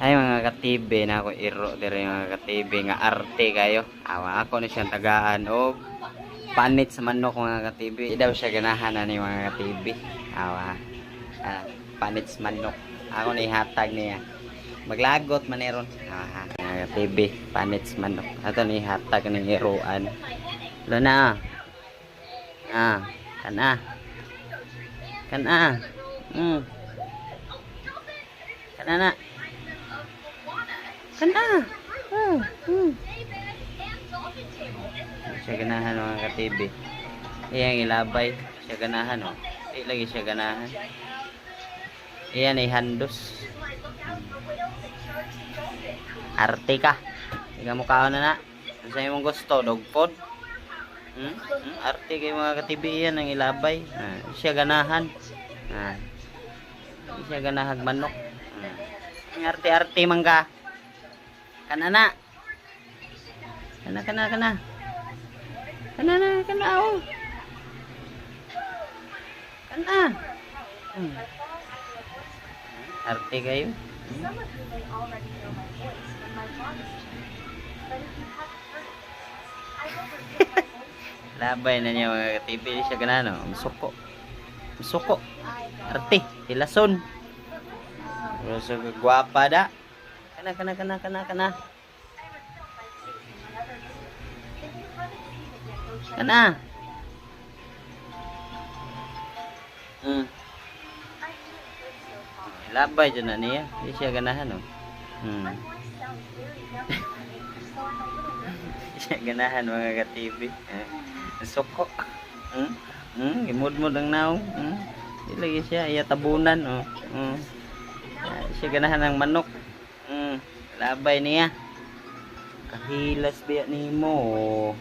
Ay mga ka-TV na ako iro diri mga ka-TV nga arte kayo. Awa ako ni siyang tagaan og panit sa manok mga ka-TV. Daw siya ganahan ani mga ka-TV. Awa. Panit sa manok. Ako ni hatag niya. Maglagot man iron. Mga ka-TV, panit sa manok. Ato ni hatag ni iruan. Luna. Kana. Kana. Kana na. Kana. Siya ganahan mga ka-TV. Iyang ilabay. Siya ganahan o. Di lagi siya ganahan. Iyan ay handos. Arte ka. Ikaw mo kaon na na. Ano sa imong gusto? Dog food? Arte kayo mga ka-TV. Iyan ang ilabay. Siya ganahan. Siya ganahag manok. Arte-arte man ka. Kana na. Kana. Kana oh. Kana. Arte kayo. Labay na niya mga ka-TV. Siya ganano. Musuko. Arte. Hilason. Ruso gwapa da. Kana. Kana. Labay dyan na niya. Hindi siya ganahan oh. Siya ganahan mga ka-TV. Suko. Imod-mod ang naong. Hindi lagi siya. Iya tabunan oh. Siya ganahan ng manok. Labay niya. Kahilas biya ni mo.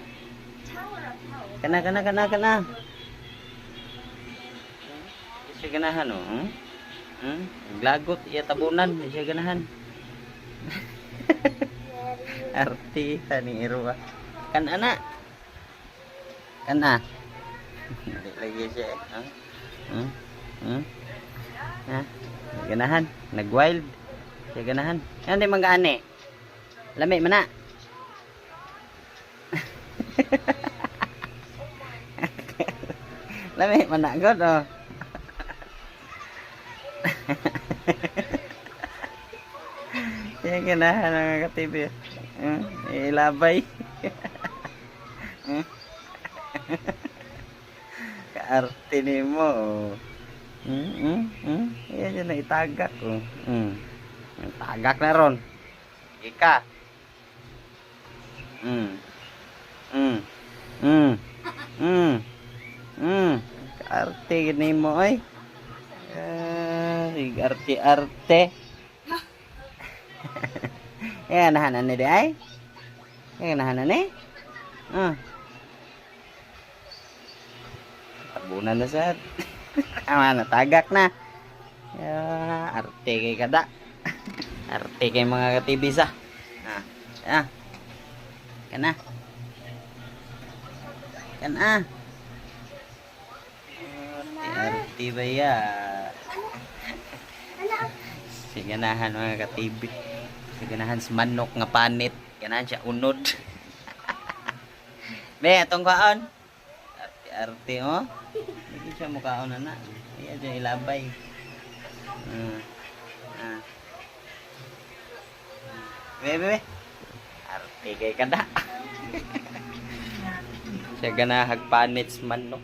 Kana. Siya ganahan oh. Glagot iya tabunan siya ganahan. Arti ni Irwa. Kana. Hindi lagi siya. Ganahan, nag-wild. Siya ganahan. Yan di manggaani. Lami man na. Lami man na god oh. Siya ganahan mga ka-TV. Ilabay. Kaarte ni mo oh. Ayan dyan na itagak oh. Tagak na ron. Ika. Kaarte ni mo ay. Arte. Yan nahanan ni di ay. Yan nahanan ni. Tabunan na sad. Natagak na. Arte kay kada. Arte kay mga ka-TV sa. Kana. Arte ba ya? Siganahan mga ka-TV. Siganahan sa manok nga panit. Ganahan siya unod. Be, atong kaon. Arte oh. Hindi siya mukhaon na. Ayan dyan ilabay. Be. Arte kay kada. Siya ganahag panits manok.